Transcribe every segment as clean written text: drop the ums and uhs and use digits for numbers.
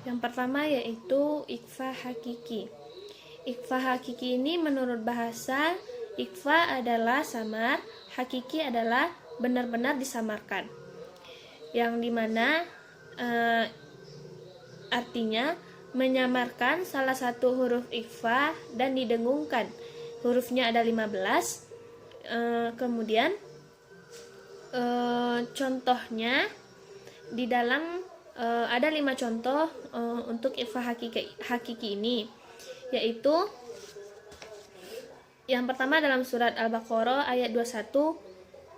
Yang pertama yaitu ikhfa hakiki. Ikhfa hakiki ini menurut bahasa, ikhfa adalah samar, hakiki adalah benar-benar disamarkan. Yang dimana artinya menyamarkan salah satu huruf ikhfa dan didengungkan. Hurufnya ada 15. Kemudian contohnya di dalam ada 5 contoh untuk ikhfa hakiki ini, yaitu yang pertama dalam surat Al-Baqarah ayat 21,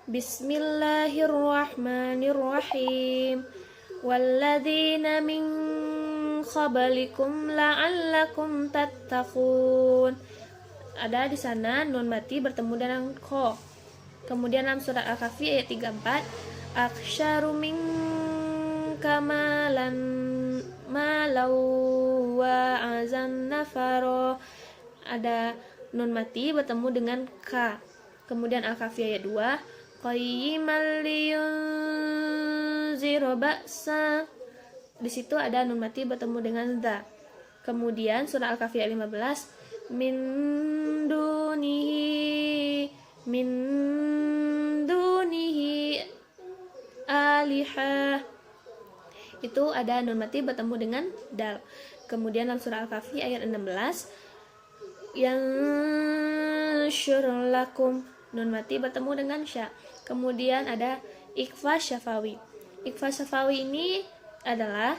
Bismillahirrahmanirrahim, walladzina min qablikum la'allakum tattaqun. Ada di sana nun mati bertemu dengan kha. Kemudian dalam surat Al-Kahfi ayat 34, aksyaru minka malan malau wa azan nafaro. Ada nun mati bertemu dengan ka. Kemudian Al-Kahfi ayat 2, qayyimal liyunziru ba'sa. Di situ ada nun mati bertemu dengan dha. Kemudian surah Al-Kahfi ayat 15, min dunihi alihah. Itu ada nun mati bertemu dengan dal. Kemudian dalam surah Al-Kahfi ayat 16, yansyur lakum, nun mati bertemu dengan sya. Kemudian ada ikhfa syafawi. Ikhfa syafawi ini adalah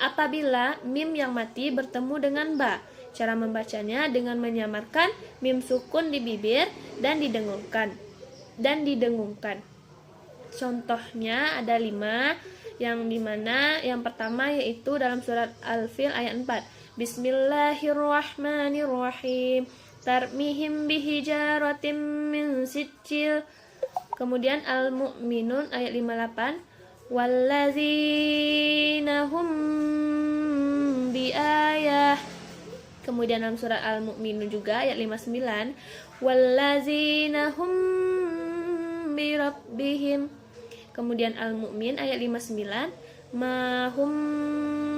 apabila mim yang mati bertemu dengan ba. Cara membacanya dengan menyamarkan mim sukun di bibir dan didengungkan. Contohnya ada 5, yang dimana yang pertama yaitu dalam surat Al-Fil ayat 4, Bismillahirrahmanirrahim, tarmihim bihijaratim min sijil. Kemudian Al-Mu'minun ayat 58, walladzina hum biayah. Kemudian dalam surat Al-Mu'minun juga ayat 59, walladzina hum birabbihim. Kemudian Al-Mu'min ayat 59, ma hum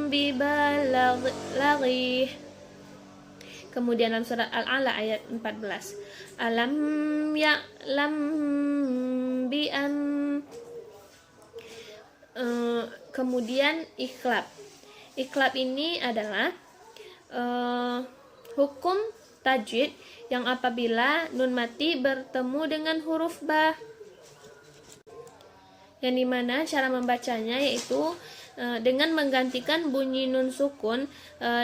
bibalaghi. Kemudian dalam surat Al-A'la ayat 14, alam ya'lam bi'an. Kemudian ikhlab. Ikhlab ini adalah hukum tajwid yang apabila nun mati bertemu dengan huruf ba, yang dimana cara membacanya yaitu dengan menggantikan bunyi nun sukun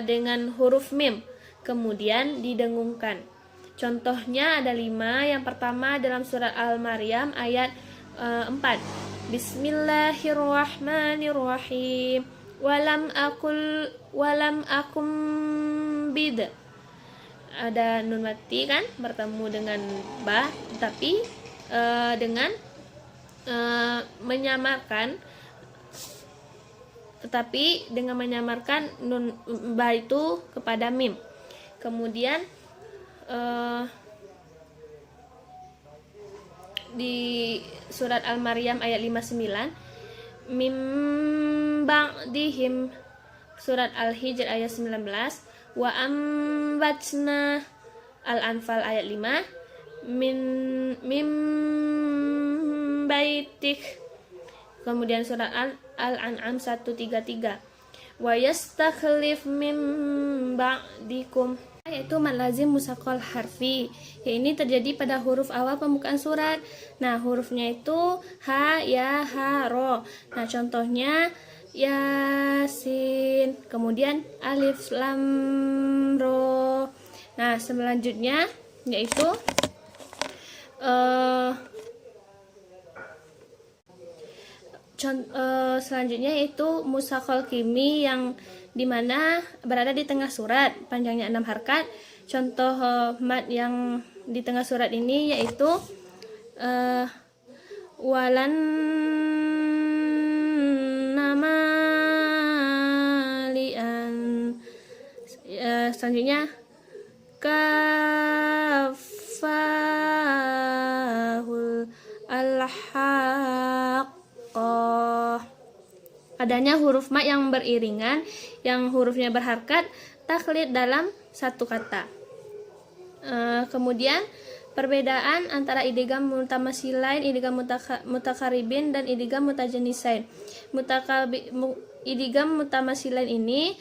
dengan huruf mim, kemudian didengungkan. Contohnya ada 5. Yang pertama dalam surat Al-Maryam ayat 4, Bismillahirrahmanirrahim, walam akum bid. Ada nun mati kan bertemu dengan ba, tapi dengan menyamarkan nun ba itu kepada mim. Kemudian di surat Al-Maryam ayat 59, mim ba'dihim. Surat Al-Hijr ayat 19, wa ambatna. Al-Anfal ayat 5, mim baitik. Kemudian surat Al-An'am 133, wa yastakhlif mim ba'dikum, yaitu mad lazim musaqqal harfi. Ya, ini terjadi pada huruf awal pembukaan surat. Nah, hurufnya itu ha, ya, ha, ro. Nah, contohnya Yasin, kemudian alif lam ro. Nah, selanjutnya yaitu selanjutnya yaitu musaqqal kimi, yang dimana berada di tengah surat, panjangnya 6 harkat. Contoh mad yang di tengah surat ini yaitu walan namalian. Selanjutnya kafahul alhaqah. adanya huruf mat yang beriringan, yang hurufnya berharkat, taklid dalam satu kata. Kemudian perbedaan antara idgham mutamasilain, idgham mutakaribin, dan idgham mutajanisain. Idgham mutamasilain ini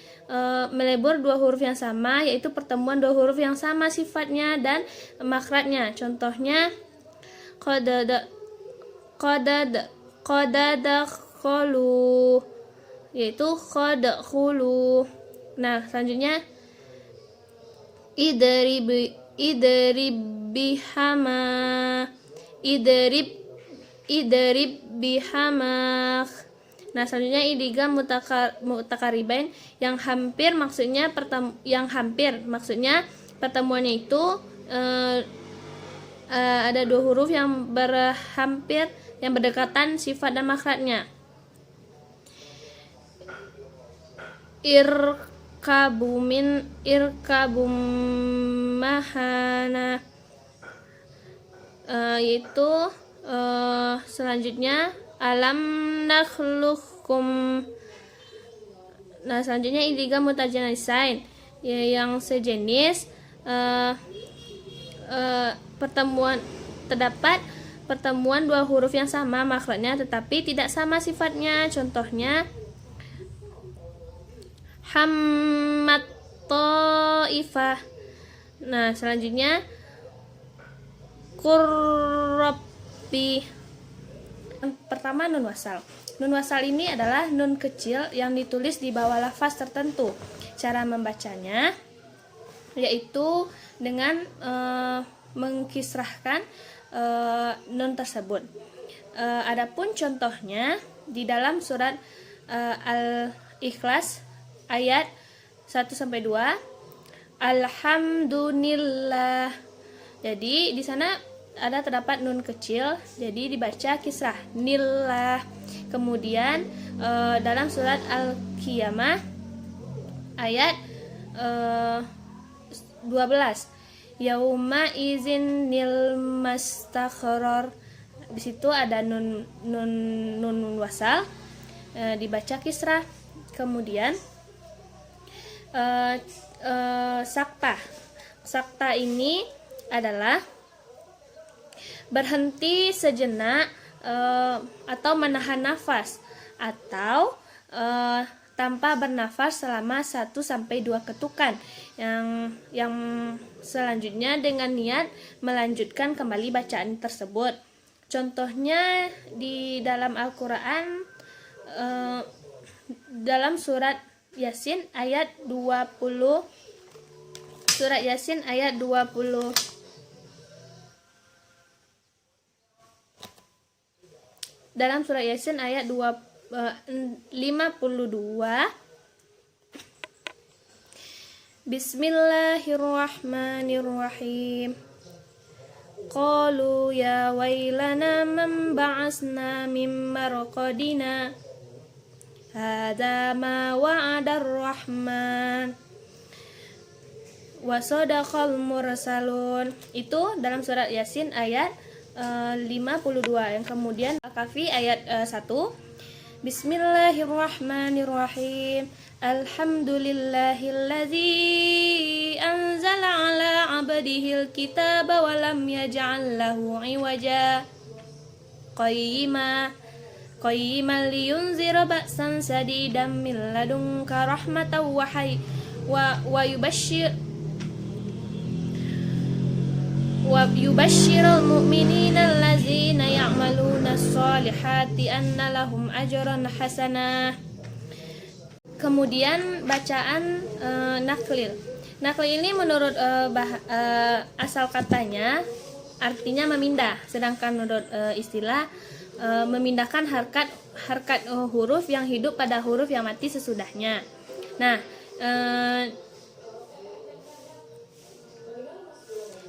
melebur dua huruf yang sama, yaitu pertemuan dua huruf yang sama sifatnya dan makhrajnya. Contohnya qadadakhulu, yaitu qadkhulu. Nah, selanjutnya idrib bihamak. Nah, selanjutnya idgham mutakaribain yang hampir maksudnya pertemuannya itu ada dua huruf yang berhampir, yang berdekatan sifat dan makhrajnya. Irkabum mahana, yaitu selanjutnya alam nakhluqkum. Nah, selanjutnya idgham mutajanisain yang sejenis, terdapat pertemuan dua huruf yang sama makhrajnya tetapi tidak sama sifatnya. Contohnya hammat ta'ifah. Nah, selanjutnya qurrabbi. Pertama, nun wasal. Nun wasal ini adalah nun kecil yang ditulis di bawah lafaz tertentu. Cara membacanya yaitu dengan mengkisrahkan nun tersebut. Adapun contohnya di dalam surat Al-Ikhlas ayat 1-2, alhamdulillah. Jadi di sana terdapat nun kecil, jadi dibaca kisrah nillah. Kemudian dalam surat Al-Qiyamah ayat 12, yauma izin nil mastakhror. Di situ ada nun wasal, dibaca kisrah. Kemudian sakta ini adalah berhenti sejenak atau menahan nafas, atau tanpa bernafas selama 1-2 ketukan, yang selanjutnya dengan niat melanjutkan kembali bacaan tersebut. Contohnya di dalam Al-Quran, dalam surat Yasin ayat 20, dalam surat Yasin ayat 52, Bismillahirrahmanirrahim. Qalu ya wailana man ba'asna min marqadina hadza ma wa'adar rahman wa sadaqal mursalun. Itu dalam surat Yasin ayat 52. Yang kemudian Al-Kahfi ayat 1, Bismillahirrahmanirrahim. Alhamdulillahilladzi anzala ala abdihil kitaba wa lam yaj'al lahu iwaja qayyiman liyunzira ba'san sadidan min ladunka rahmatan wa yubashshirul mu'minina allazina ya'maluna sholihati anna lahum ajran hasanah. Kemudian bacaan naklil. Naklil ini menurut asal katanya artinya memindah, sedangkan menurut istilah memindahkan harkat huruf yang hidup pada huruf yang mati sesudahnya. Nah,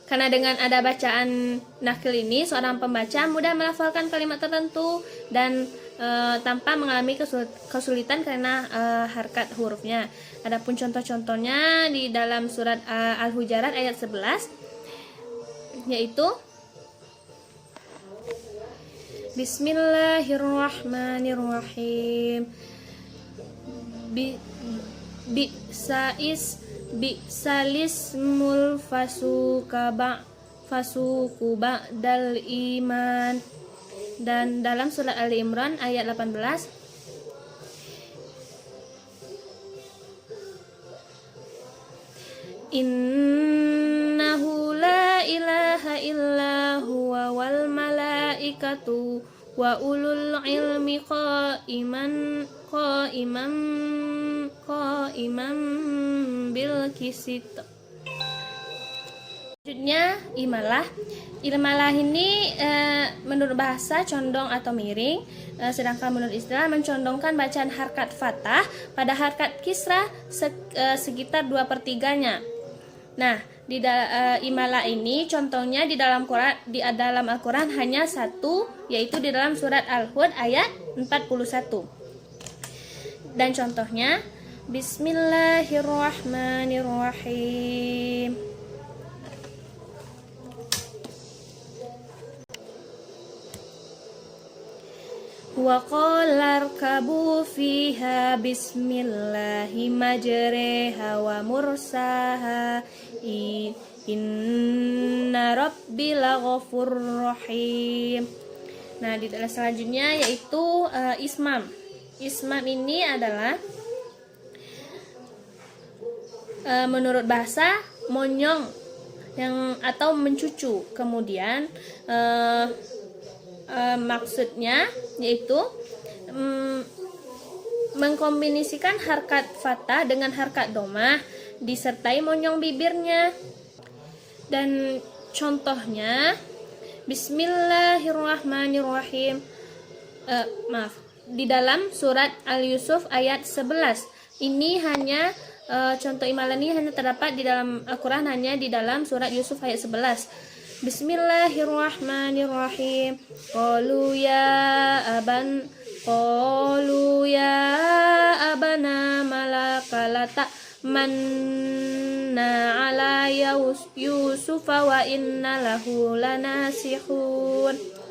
karena dengan ada bacaan naklil ini, seorang pembaca mudah melafalkan kalimat tertentu dan tanpa mengalami kesulitan karena harkat hurufnya. Adapun contoh-contohnya di dalam surat Al-Hujarat ayat 11, yaitu Bismillahirrahmanirrahim. bi bi'salismul fasuku ba'dal iman. Dan dalam surat Ali Imran ayat 18, innahu la ilaha illa huwa wal malaikatu wa ulul ilmi qa'iman bil qisit. Selanjutnya imalah. Imalah ini menurut bahasa condong atau miring, sedangkan menurut istilah mencondongkan bacaan harkat fathah pada harkat kisrah sekitar 2/3-nya. Nah, di imalah ini contohnya di dalam Al-Quran hanya satu, yaitu di dalam surat Al-Hud ayat 41. Dan contohnya, Bismillahirrahmanirrahim. Wa qala rkabu fiha bismillahi majreha wa mursaha inna rabbi laghafurur rahim. Nah, di selanjutnya yaitu ismam. Ismam ini adalah menurut bahasa monyong atau mencucu. Kemudian maksudnya yaitu mengkombinasikan harkat fathah dengan harkat domah disertai monyong bibirnya. Dan contohnya Bismillahirrahmanirrahim, di dalam surat Al-Yusuf ayat 11. Ini hanya contoh imalah ini hanya terdapat di dalam Al-Quran, hanya di dalam surat Yusuf ayat 11. Bismillahirrahmanirrahim. Qalu ya abana malaka manna ala Yusufa wa inna lahu lanasihun.